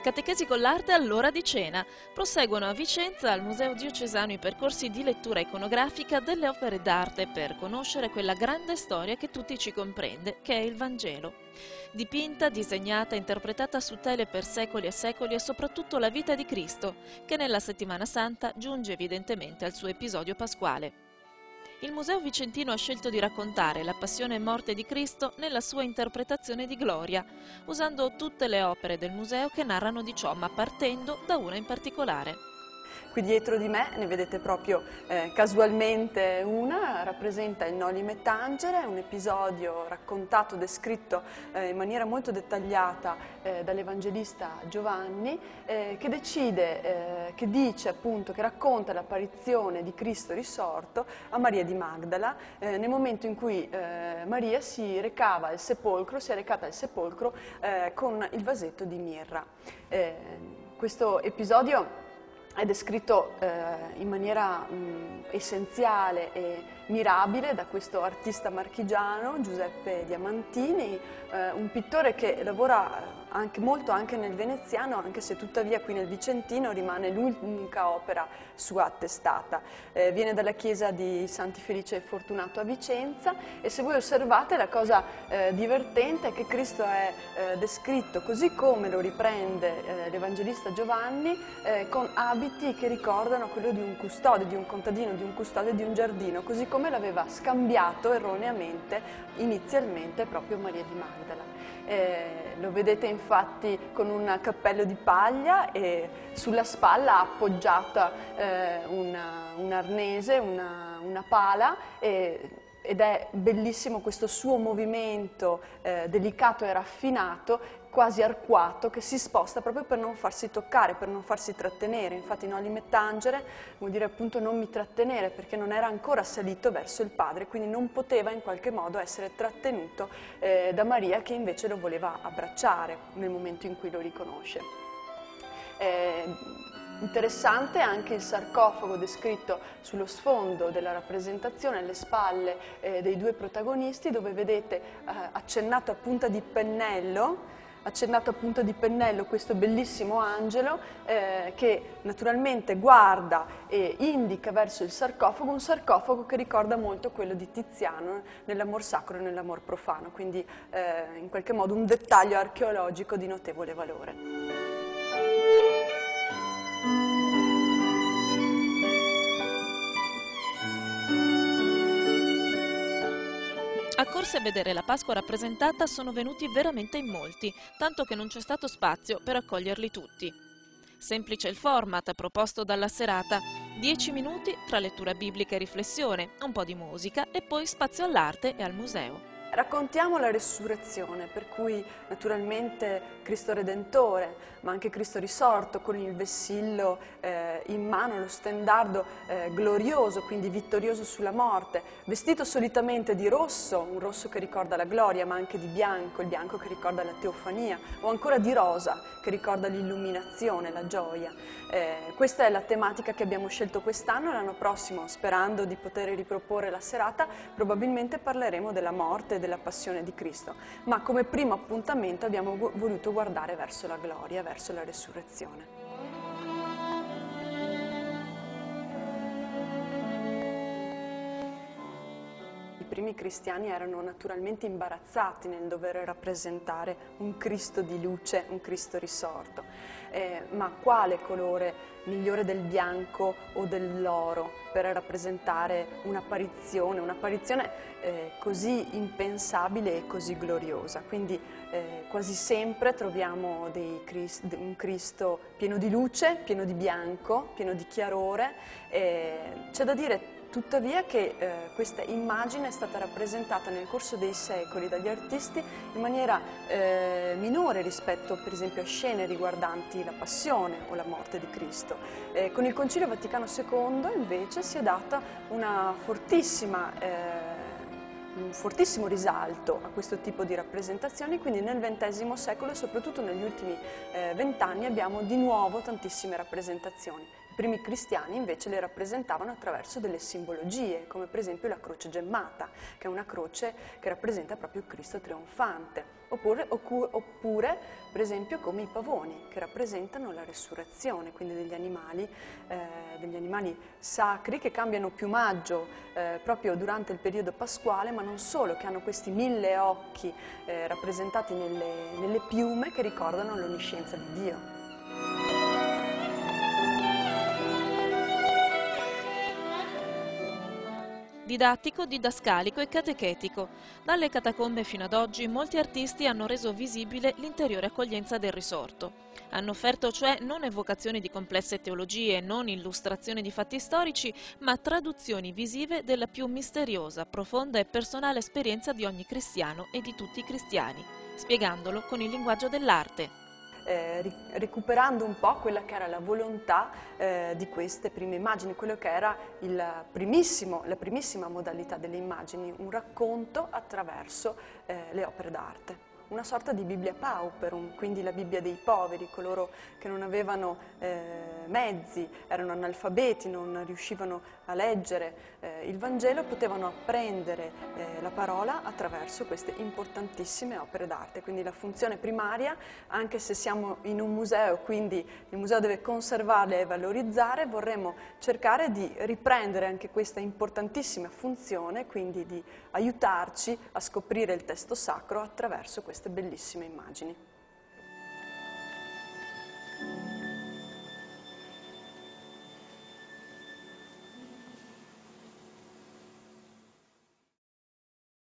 Catechesi con l'arte all'ora di cena. Proseguono a Vicenza al Museo Diocesano i percorsi di lettura iconografica delle opere d'arte per conoscere quella grande storia che tutti ci comprende, che è il Vangelo. Dipinta, disegnata, interpretata su tele per secoli e soprattutto la vita di Cristo, che nella Settimana Santa giunge evidentemente al suo episodio pasquale. Il Museo Vicentino ha scelto di raccontare la passione e morte di Cristo nella sua interpretazione di Gloria, usando tutte le opere del museo che narrano di ciò, ma partendo da una in particolare. Qui dietro di me ne vedete proprio casualmente una, rappresenta il Noli me tangere, un episodio raccontato, descritto in maniera molto dettagliata dall'Evangelista Giovanni, che dice appunto, che racconta l'apparizione di Cristo risorto a Maria di Magdala nel momento in cui Maria si è recata al sepolcro con il vasetto di mirra. Questo episodio è descritto in maniera essenziale e mirabile da questo artista marchigiano, Giuseppe Diamantini, un pittore che lavora molto anche nel veneziano, anche se tuttavia qui nel vicentino rimane l'unica opera sua attestata. Viene dalla chiesa di Santi Felice e Fortunato a Vicenza, e se voi osservate la cosa divertente è che Cristo è descritto così come lo riprende l'Evangelista Giovanni, con abiti che ricordano quello di un custode, di un contadino, di un custode di un giardino, così come l'aveva scambiato erroneamente inizialmente proprio Maria di Magdala. Lo vedete infatti con un cappello di paglia e sulla spalla appoggiata un arnese, una pala, ed è bellissimo questo suo movimento delicato e raffinato, quasi arcuato, che si sposta proprio per non farsi toccare, per non farsi trattenere. Infatti Noli me tangere vuol dire appunto non mi trattenere, perché non era ancora salito verso il Padre, quindi non poteva in qualche modo essere trattenuto da Maria, che invece lo voleva abbracciare nel momento in cui lo riconosce. Interessante anche il sarcofago descritto sullo sfondo della rappresentazione, alle spalle dei due protagonisti, dove vedete accennato a punta di pennello questo bellissimo angelo che naturalmente guarda e indica verso il sarcofago, un sarcofago che ricorda molto quello di Tiziano nell'amor sacro e nell'amor profano, quindi in qualche modo un dettaglio archeologico di notevole valore. Accorsi a vedere la Pasqua rappresentata sono venuti veramente in molti, tanto che non c'è stato spazio per accoglierli tutti. Semplice il format proposto dalla serata: 10 minuti tra lettura biblica e riflessione, un po' di musica e poi spazio all'arte e al museo. Raccontiamo la resurrezione, per cui naturalmente Cristo Redentore, ma anche Cristo risorto con il vessillo in mano, lo stendardo glorioso, quindi vittorioso sulla morte, vestito solitamente di rosso, un rosso che ricorda la gloria, ma anche di bianco, il bianco che ricorda la teofania, o ancora di rosa che ricorda l'illuminazione, la gioia. Questa è la tematica che abbiamo scelto quest'anno. L'anno prossimo, sperando di poter riproporre la serata, probabilmente parleremo della morte e della passione di Cristo, ma come primo appuntamento abbiamo voluto guardare verso la gloria, verso la resurrezione. I primi cristiani erano naturalmente imbarazzati nel dover rappresentare un Cristo di luce, un Cristo risorto. Ma quale colore migliore del bianco o dell'oro per rappresentare un'apparizione così impensabile e così gloriosa? Quindi quasi sempre troviamo un Cristo pieno di luce, pieno di bianco, pieno di chiarore. C'è da dire tuttavia che questa immagine è stata rappresentata nel corso dei secoli dagli artisti in maniera minore rispetto per esempio a scene riguardanti la passione o la morte di Cristo. Con il Concilio Vaticano II invece si è data un fortissimo risalto a questo tipo di rappresentazioni, quindi nel XX secolo e soprattutto negli ultimi 20 anni abbiamo di nuovo tantissime rappresentazioni. primi cristiani invece le rappresentavano attraverso delle simbologie, come per esempio la croce gemmata, che è una croce che rappresenta proprio il Cristo trionfante, oppure per esempio come i pavoni, che rappresentano la resurrezione, quindi degli animali sacri che cambiano piumaggio proprio durante il periodo pasquale, ma non solo, che hanno questi 1000 occhi rappresentati nelle piume che ricordano l'onniscienza di Dio. Didattico, didascalico e catechetico. Dalle catacombe fino ad oggi molti artisti hanno reso visibile l'interiore accoglienza del risorto. Hanno offerto cioè non evocazioni di complesse teologie, non illustrazioni di fatti storici, ma traduzioni visive della più misteriosa, profonda e personale esperienza di ogni cristiano e di tutti i cristiani, spiegandolo con il linguaggio dell'arte. Recuperando un po' quella che era la volontà di queste prime immagini, quello che era la primissima modalità delle immagini, un racconto attraverso le opere d'arte. Una sorta di Bibbia Pauperum, quindi la Bibbia dei poveri, coloro che non avevano mezzi, erano analfabeti, non riuscivano a leggere il Vangelo, potevano apprendere la parola attraverso queste importantissime opere d'arte. Quindi la funzione primaria, anche se siamo in un museo, quindi il museo deve conservarle e valorizzare, vorremmo cercare di riprendere anche questa importantissima funzione, quindi di aiutarci a scoprire il testo sacro attraverso queste bellissime immagini.